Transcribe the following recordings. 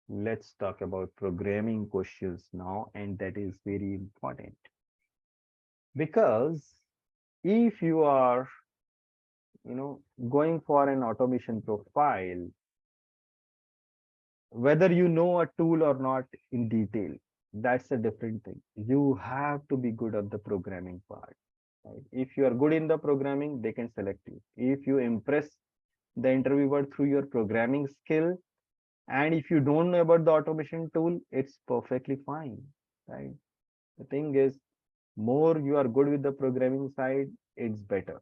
Let's talk about programming questions now, and that is very important because if you are, going for an automation profile, whether you know a tool or not in detail, that's a different thing. You have to be good at the programming part. Right? If you are good in the programming, they can select you. If you impress the interviewer through your programming skill, and if you don't know about the automation tool, it's perfectly fine. Right? The thing is, more you are good with the programming side, it's better.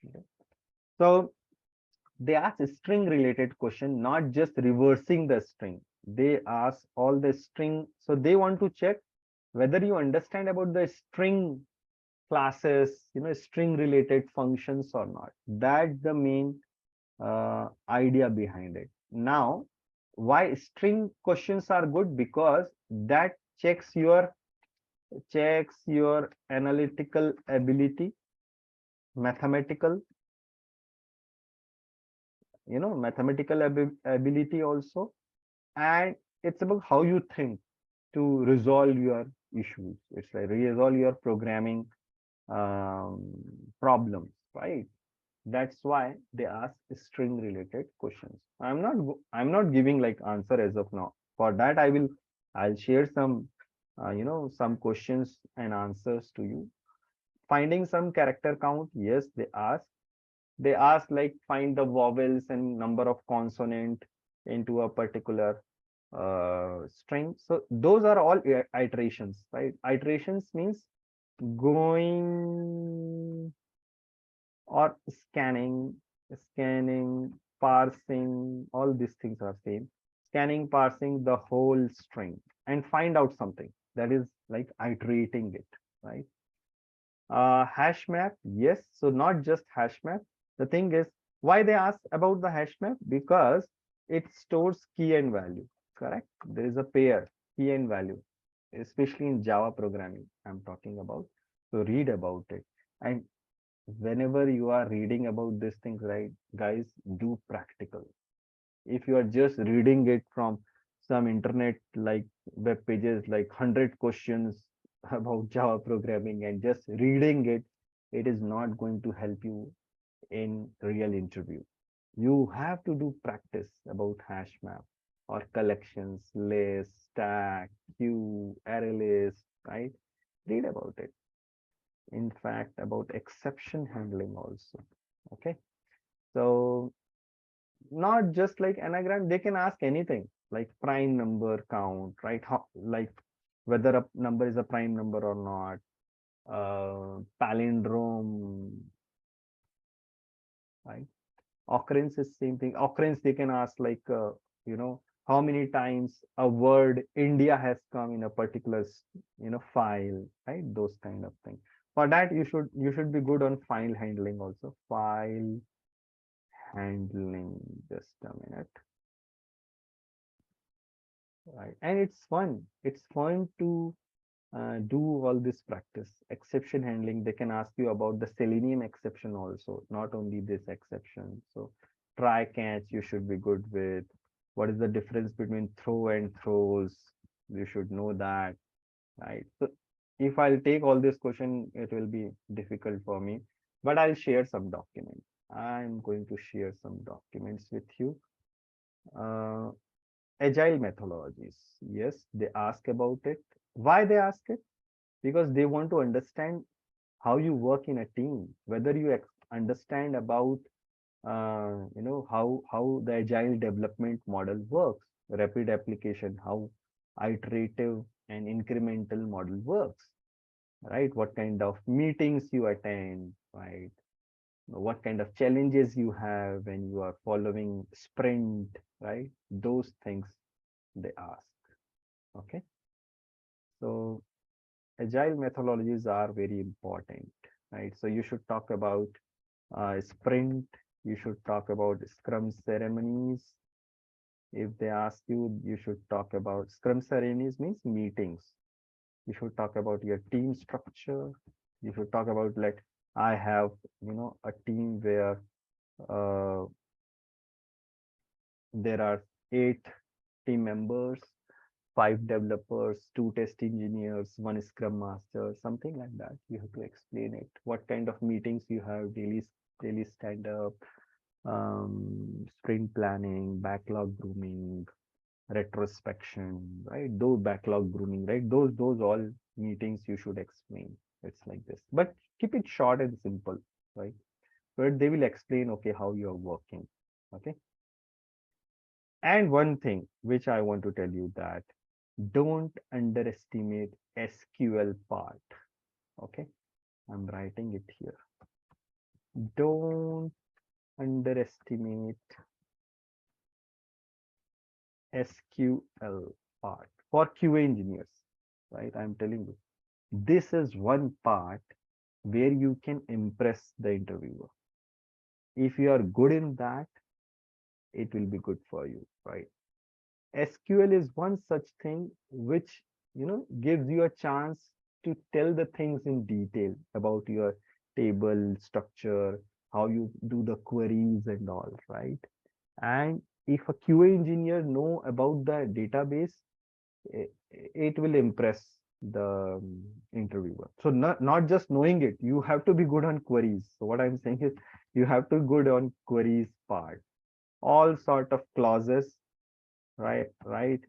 Okay? So they ask string related question, not just reversing the string. They ask all the string. So they want to check whether you understand about the string classes, string related functions or not. That's the main idea behind it. Now, why string questions are good? Because that checks your analytical ability, mathematical, mathematical ability also, and it's about how you think to resolve your issues. It's like resolve your programming um, problems, right? That's why they ask string related questions. I'm not giving like answer as of now. For that, I'll share some some questions and answers to you. Finding some character count, yes, they ask like find the vowels and number of consonant into a particular string. So those are all iterations, right? Iterations means going or scanning, parsing, all these things are same. Scanning, parsing the whole string and find out something. That is like iterating it, right? Hash map, yes. So not just hash map. The thing is, why they ask about the hash map? Because it stores key and value, correct? There is a pair, key and value, especially in Java programming I'm talking about. So read about it. And whenever you are reading about these things, right, guys, do practical. If you are just reading it from some internet like web pages like 100 questions about Java programming and just reading it, it is not going to help you in real interview. You have to do practice about hash map or collections, list, stack, queue, array list, right? Read about it. In fact, about exception handling also. Okay. So not just like anagram, they can ask anything like prime number count, right? How, like whether a number is a prime number or not, palindrome, right? Occurrence is same thing. Occurrence they can ask like, how many times a word India has come in a particular, file, right? Those kind of things. For that, you should be good on file handling also. File handling, just a minute. Right. And it's fun to do all this practice. Exception handling, they can ask you about the selenium exception also, not only this exception. So try catch you should be good with. What is the difference between throw and throws? You should know that, right? So if I'll take all this question, it will be difficult for me, but I'll share some documents. I'm going to share some documents with you. uh, Agile methodologies, yes, they ask about it. Why they ask it? Because they want to understand how you work in a team, whether you understand about how the agile development model works, rapid application, how iterative and incremental model works, right? What kind of meetings you attend, right? What kind of challenges you have when you are following sprint, right? Those things they ask. Okay. So agile methodologies are very important, right? So you should talk about sprint. You should talk about scrum ceremonies. If they ask you, you should talk about scrum ceremonies means meetings. You should talk about your team structure. You should talk about like I have, a team where uh, there are eight. team members, 5 developers, 2 test engineers, 1 scrum master, something like that. You have to explain it. What kind of meetings you have, daily stand up, sprint planning, backlog grooming, retrospection, right? Those backlog grooming, right? Those all meetings you should explain. It's like this, but keep it short and simple, right? But they will explain, okay, how you're working. Okay. And one thing which I want to tell you that don't underestimate SQL part. Okay. I'm writing it here. Don't underestimate SQL part for QA engineers, right? I'm telling you, this is one part where you can impress the interviewer. If you are good in that, it will be good for you, right? SQL is one such thing which, gives you a chance to tell the things in detail about your table structure, how you do the queries and all, right? And if a QA engineer know about the database, it will impress the interviewer. So not just knowing it, you have to be good on queries. So what I'm saying is you have to be good on queries part. All sort of clauses, right?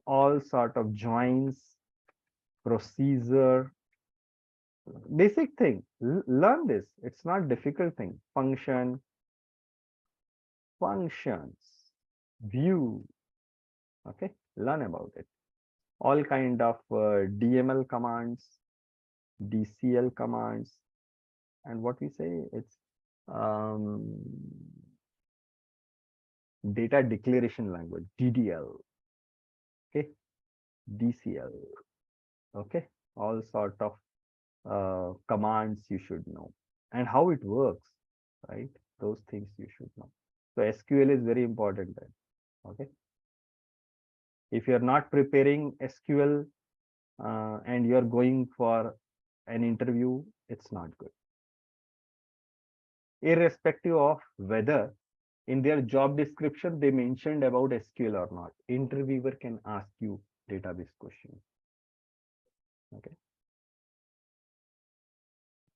All sort of joins, procedure, basic thing. Learn this. It's not difficult thing. Functions, view. Okay, learn about it. All kind of DML commands, DCL commands, and what we say, it's um, data declaration language, DDL. Okay, DCL. Okay, all sort of commands you should know, and how it works, right? Those things you should know. So SQL is very important then. Okay, if you're not preparing SQL and you're going for an interview, it's not good. Irrespective of whether in their job description they mentioned about SQL or not, interviewer can ask you database questions. Okay,